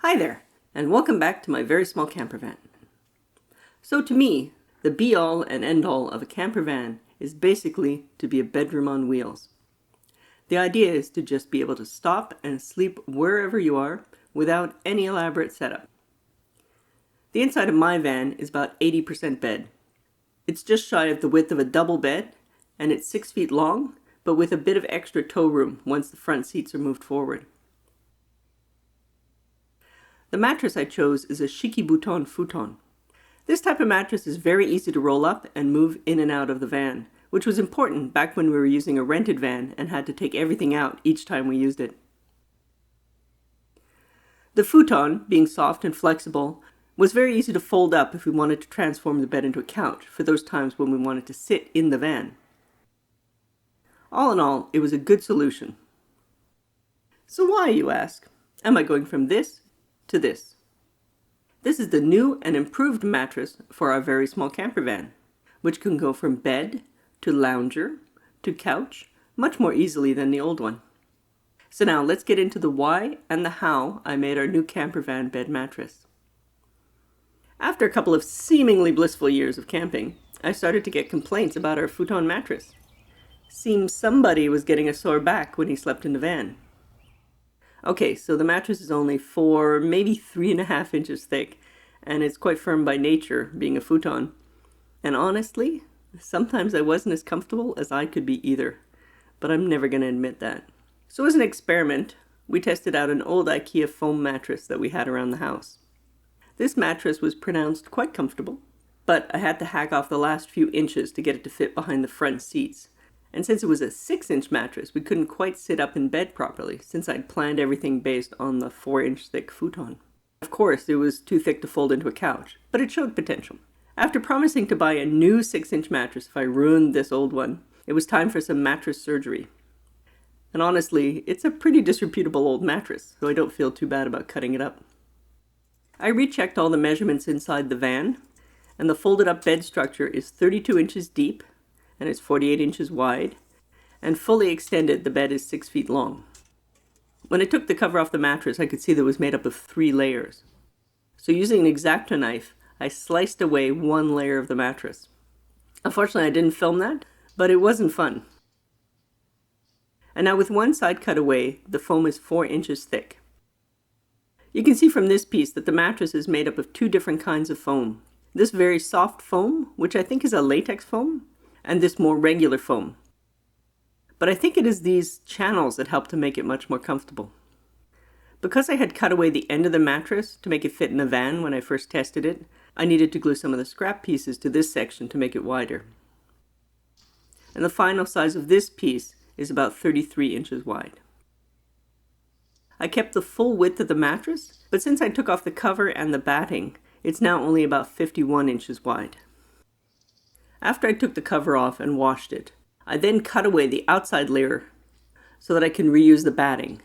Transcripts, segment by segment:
Hi there, and welcome back to my very small camper van. So to me, the be-all and end-all of a camper van is basically to be a bedroom on wheels. The idea is to just be able to stop and sleep wherever you are without any elaborate setup. The inside of my van is about 80% bed. It's just shy of the width of a double bed, and it's 6 feet long, but with a bit of extra tow room once the front seats are moved forward. The mattress I chose is a Shikibuton futon. This type of mattress is very easy to roll up and move in and out of the van, which was important back when we were using a rented van and had to take everything out each time we used it. The futon, being soft and flexible, was very easy to fold up if we wanted to transform the bed into a couch for those times when we wanted to sit in the van. All in all, it was a good solution. So why, you ask? Am I going from this to this? This is the new and improved mattress for our very small camper van, which can go from bed to lounger to couch much more easily than the old one. So now let's get into the why and the how I made our new camper van bed mattress. After a couple of seemingly blissful years of camping, I started to get complaints about our futon mattress. Seems somebody was getting a sore back when he slept in the van. Okay, so the mattress is only 4, maybe 3.5 inches thick, and it's quite firm by nature, being a futon. And honestly, sometimes I wasn't as comfortable as I could be either, but I'm never going to admit that. So as an experiment, we tested out an old Ikea foam mattress that we had around the house. This mattress was pronounced quite comfortable, but I had to hack off the last few inches to get it to fit behind the front seats. And since it was a 6-inch mattress, we couldn't quite sit up in bed properly, since I'd planned everything based on the 4-inch thick futon. Of course, it was too thick to fold into a couch, but it showed potential. After promising to buy a new 6-inch mattress if I ruined this old one, it was time for some mattress surgery. And honestly, it's a pretty disreputable old mattress, so I don't feel too bad about cutting it up. I rechecked all the measurements inside the van, and the folded up bed structure is 32 inches deep, and it's 48 inches wide, and fully extended, the bed is 6 feet long. When I took the cover off the mattress, I could see that it was made up of 3 layers. So using an X-Acto knife, I sliced away 1 layer of the mattress. Unfortunately, I didn't film that, but it wasn't fun. And now with one side cut away, the foam is 4 inches thick. You can see from this piece that the mattress is made up of 2 different kinds of foam. This very soft foam, which I think is a latex foam, and this more regular foam. But I think it is these channels that help to make it much more comfortable. Because I had cut away the end of the mattress to make it fit in the van when I first tested it, I needed to glue some of the scrap pieces to this section to make it wider. And the final size of this piece is about 33 inches wide. I kept the full width of the mattress, but since I took off the cover and the batting, it's now only about 51 inches wide. After I took the cover off and washed it, I then cut away the outside layer so that I can reuse the batting.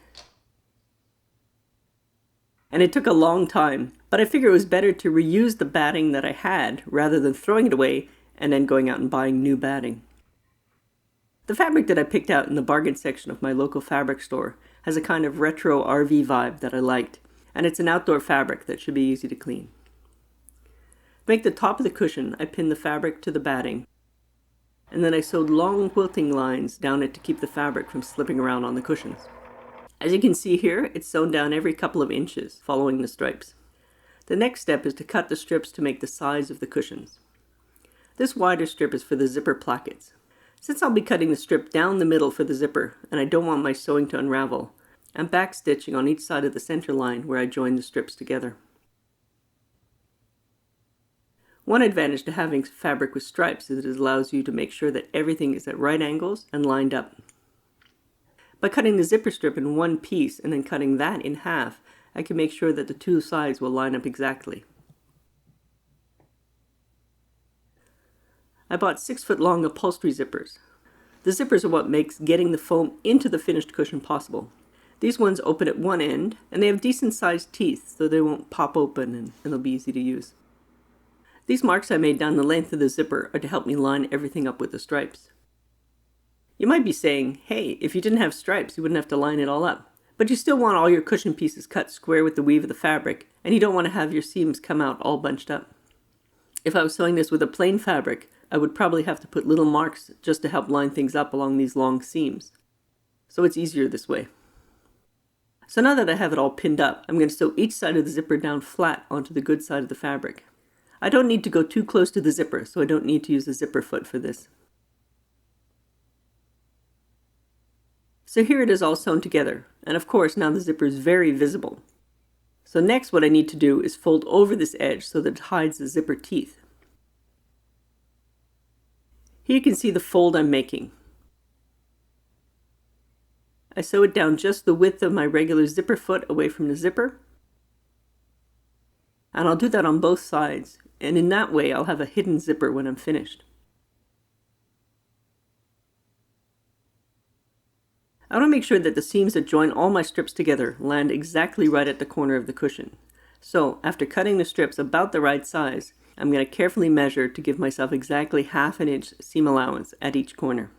And it took a long time, but I figured it was better to reuse the batting that I had rather than throwing it away and then going out and buying new batting. The fabric that I picked out in the bargain section of my local fabric store has a kind of retro RV vibe that I liked, and it's an outdoor fabric that should be easy to clean. To make the top of the cushion, I pinned the fabric to the batting, and then I sewed long quilting lines down it to keep the fabric from slipping around on the cushions. As you can see here, it's sewn down every couple of inches, following the stripes. The next step is to cut the strips to make the size of the cushions. This wider strip is for the zipper plackets. Since I'll be cutting the strip down the middle for the zipper, and I don't want my sewing to unravel, I'm backstitching on each side of the center line where I join the strips together. One advantage to having fabric with stripes is that it allows you to make sure that everything is at right angles and lined up. By cutting the zipper strip in one piece and then cutting that in half, I can make sure that the 2 sides will line up exactly. I bought 6-foot-long upholstery zippers. The zippers are what makes getting the foam into the finished cushion possible. These ones open at one end, and they have decent-sized teeth, so they won't pop open and they'll be easy to use. These marks I made down the length of the zipper are to help me line everything up with the stripes. You might be saying, hey, if you didn't have stripes, you wouldn't have to line it all up. But you still want all your cushion pieces cut square with the weave of the fabric, and you don't want to have your seams come out all bunched up. If I was sewing this with a plain fabric, I would probably have to put little marks just to help line things up along these long seams. So it's easier this way. So now that I have it all pinned up, I'm going to sew each side of the zipper down flat onto the good side of the fabric. I don't need to go too close to the zipper, so I don't need to use a zipper foot for this. So here it is all sewn together, and of course now the zipper is very visible. So next what I need to do is fold over this edge so that it hides the zipper teeth. Here you can see the fold I'm making. I sew it down just the width of my regular zipper foot away from the zipper. And I'll do that on both sides, and in that way I'll have a hidden zipper when I'm finished. I want to make sure that the seams that join all my strips together land exactly right at the corner of the cushion. So after cutting the strips about the right size, I'm going to carefully measure to give myself exactly 1/2 inch seam allowance at each corner.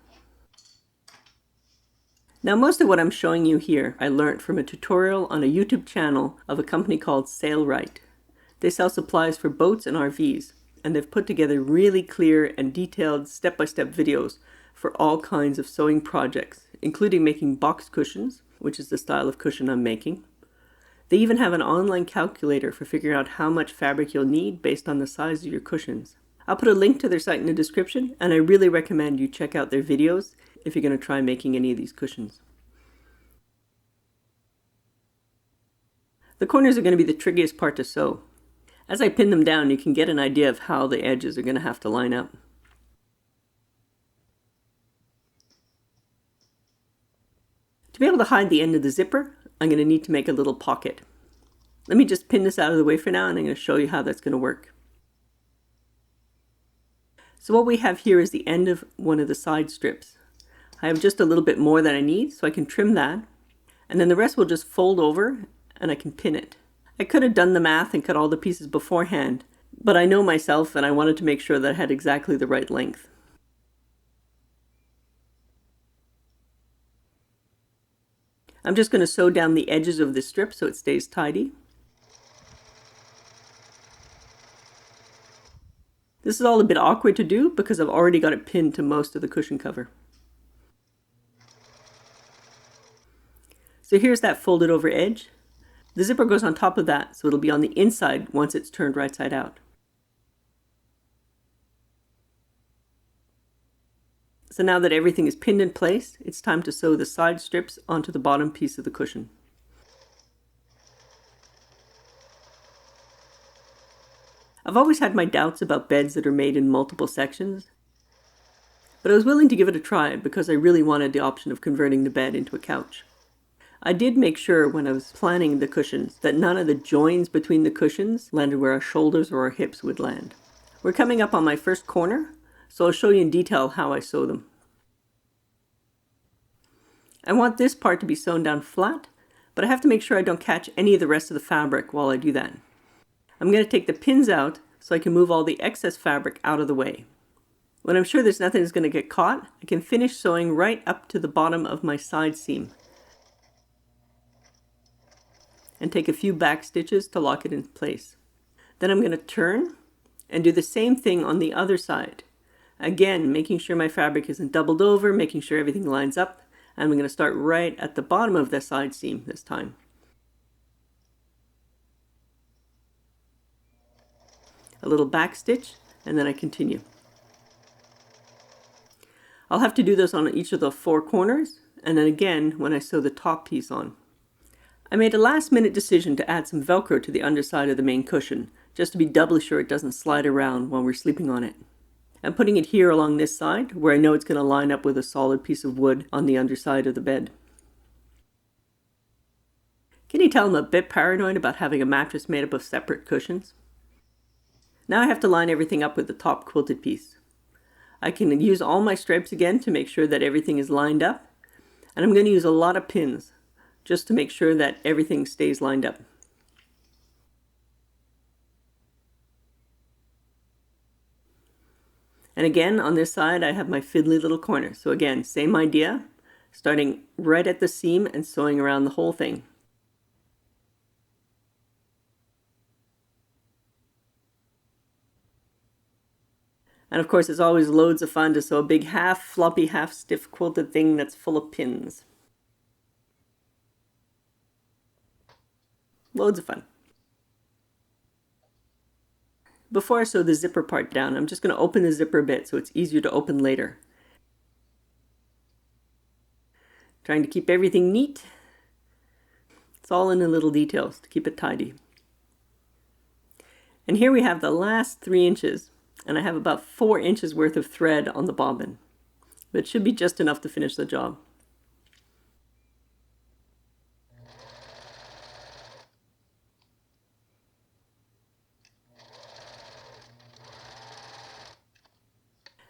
Now most of what I'm showing you here I learned from a tutorial on a YouTube channel of a company called Sailrite. They sell supplies for boats and RVs, and they've put together really clear and detailed step-by-step videos for all kinds of sewing projects, including making box cushions, which is the style of cushion I'm making. They even have an online calculator for figuring out how much fabric you'll need based on the size of your cushions. I'll put a link to their site in the description, and I really recommend you check out their videos if you're going to try making any of these cushions. The corners are going to be the trickiest part to sew. As I pin them down, you can get an idea of how the edges are going to have to line up. To be able to hide the end of the zipper, I'm going to need to make a little pocket. Let me just pin this out of the way for now, and I'm going to show you how that's going to work. So what we have here is the end of one of the side strips. I have just a little bit more than I need, so I can trim that, and then the rest will just fold over and I can pin it. I could have done the math and cut all the pieces beforehand, but I know myself and I wanted to make sure that I had exactly the right length. I'm just going to sew down the edges of this strip so it stays tidy. This is all a bit awkward to do because I've already got it pinned to most of the cushion cover. So here's that folded over edge. The zipper goes on top of that, so it'll be on the inside once it's turned right side out. So now that everything is pinned in place, it's time to sew the side strips onto the bottom piece of the cushion. I've always had my doubts about beds that are made in multiple sections, but I was willing to give it a try because I really wanted the option of converting the bed into a couch. I did make sure when I was planning the cushions that none of the joins between the cushions landed where our shoulders or our hips would land. We're coming up on my first corner, so I'll show you in detail how I sew them. I want this part to be sewn down flat, but I have to make sure I don't catch any of the rest of the fabric while I do that. I'm going to take the pins out so I can move all the excess fabric out of the way. When I'm sure there's nothing that's going to get caught, I can finish sewing right up to the bottom of my side seam and take a few back stitches to lock it in place. Then I'm going to turn and do the same thing on the other side. Again, making sure my fabric isn't doubled over, making sure everything lines up, and I'm going to start right at the bottom of the side seam this time. A little back stitch, and then I continue. I'll have to do this on each of the 4 corners, and then again when I sew the top piece on. I made a last-minute decision to add some Velcro to the underside of the main cushion, just to be doubly sure it doesn't slide around while we're sleeping on it. I'm putting it here along this side, where I know it's going to line up with a solid piece of wood on the underside of the bed. Can you tell I'm a bit paranoid about having a mattress made up of separate cushions? Now I have to line everything up with the top quilted piece. I can use all my stripes again to make sure that everything is lined up, and I'm going to use a lot of pins just to make sure that everything stays lined up. And again, on this side, I have my fiddly little corner. So again, same idea. starting right at the seam and sewing around the whole thing. And of course, it's always loads of fun to sew a big half floppy, half stiff quilted thing that's full of pins. Loads of fun. Before I sew the zipper part down, I'm just going to open the zipper a bit so it's easier to open later. Trying to keep everything neat. It's all in the little details to keep it tidy. And here we have the last 3 inches, and I have about 4 inches worth of thread on the bobbin. But it should be just enough to finish the job.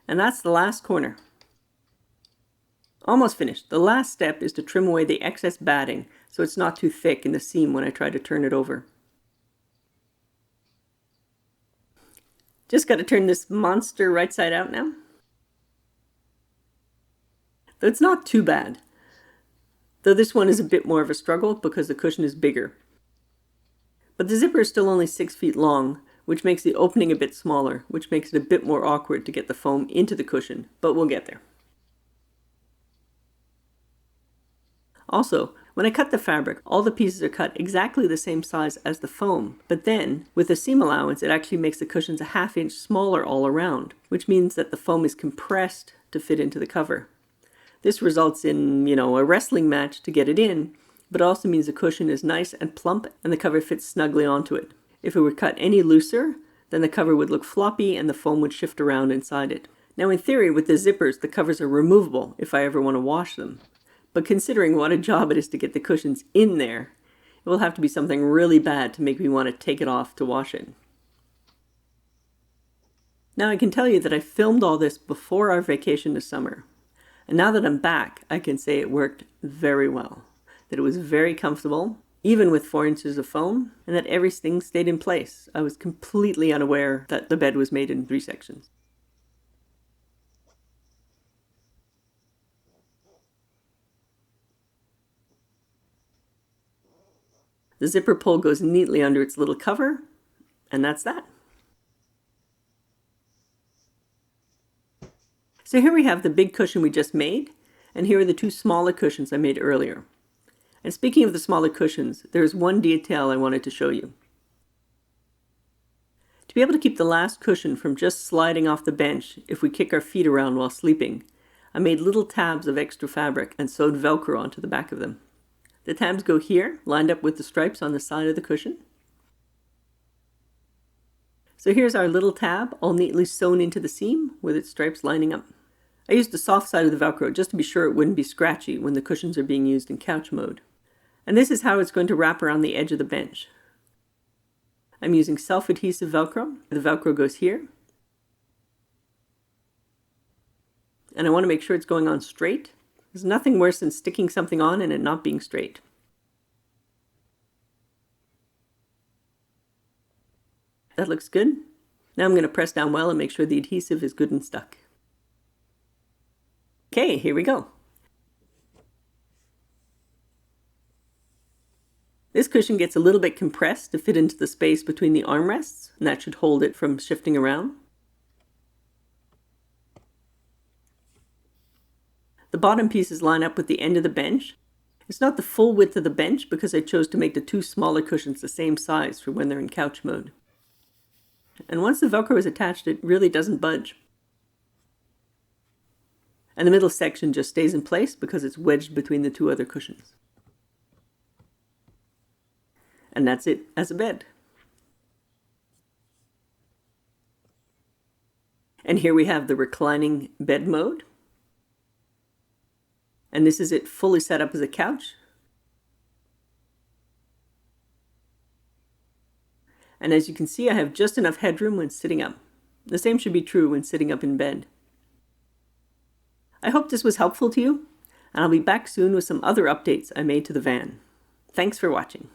And that's the last corner. Almost finished. The last step is to trim away the excess batting so it's not too thick in the seam when I try to turn it over. Just got to turn this monster right side out now. Though it's not too bad. Though this one is a bit more of a struggle because the cushion is bigger. But the zipper is still only 6 feet long, which makes the opening a bit smaller, which makes it a bit more awkward to get the foam into the cushion, but we'll get there. Also, when I cut the fabric, all the pieces are cut exactly the same size as the foam, but then, with the seam allowance, it actually makes the cushions a ½ inch smaller all around, which means that the foam is compressed to fit into the cover. This results in, a wrestling match to get it in, but also means the cushion is nice and plump and the cover fits snugly onto it. If it were cut any looser, then the cover would look floppy and the foam would shift around inside it. Now in theory, with the zippers, the covers are removable if I ever want to wash them. But considering what a job it is to get the cushions in there, it will have to be something really bad to make me want to take it off to wash it. Now I can tell you that I filmed all this before our vacation this summer. And now that I'm back, I can say it worked very well. That it was very comfortable, even with 4 inches of foam, and that everything stayed in place. I was completely unaware that the bed was made in 3 sections. The zipper pull goes neatly under its little cover, and that's that. So here we have the big cushion we just made, and here are the 2 smaller cushions I made earlier. And speaking of the smaller cushions, there is one detail I wanted to show you. To be able to keep the last cushion from just sliding off the bench if we kick our feet around while sleeping, I made little tabs of extra fabric and sewed Velcro onto the back of them. The tabs go here, lined up with the stripes on the side of the cushion. So here's our little tab, all neatly sewn into the seam with its stripes lining up. I used the soft side of the Velcro just to be sure it wouldn't be scratchy when the cushions are being used in couch mode. And this is how it's going to wrap around the edge of the bench. I'm using self-adhesive Velcro. The Velcro goes here. And I want to make sure it's going on straight. There's nothing worse than sticking something on and it not being straight. That looks good. Now I'm going to press down well and make sure the adhesive is good and stuck. Okay, here we go. This cushion gets a little bit compressed to fit into the space between the armrests, and that should hold it from shifting around. The bottom pieces line up with the end of the bench. It's not the full width of the bench because I chose to make the 2 smaller cushions the same size for when they're in couch mode. And once the Velcro is attached, it really doesn't budge. And the middle section just stays in place because it's wedged between the 2 other cushions. And that's it as a bed. And here we have the reclining bed mode. And this is it fully set up as a couch. And as you can see, I have just enough headroom when sitting up. The same should be true when sitting up in bed. I hope this was helpful to you, and I'll be back soon with some other updates I made to the van. Thanks for watching.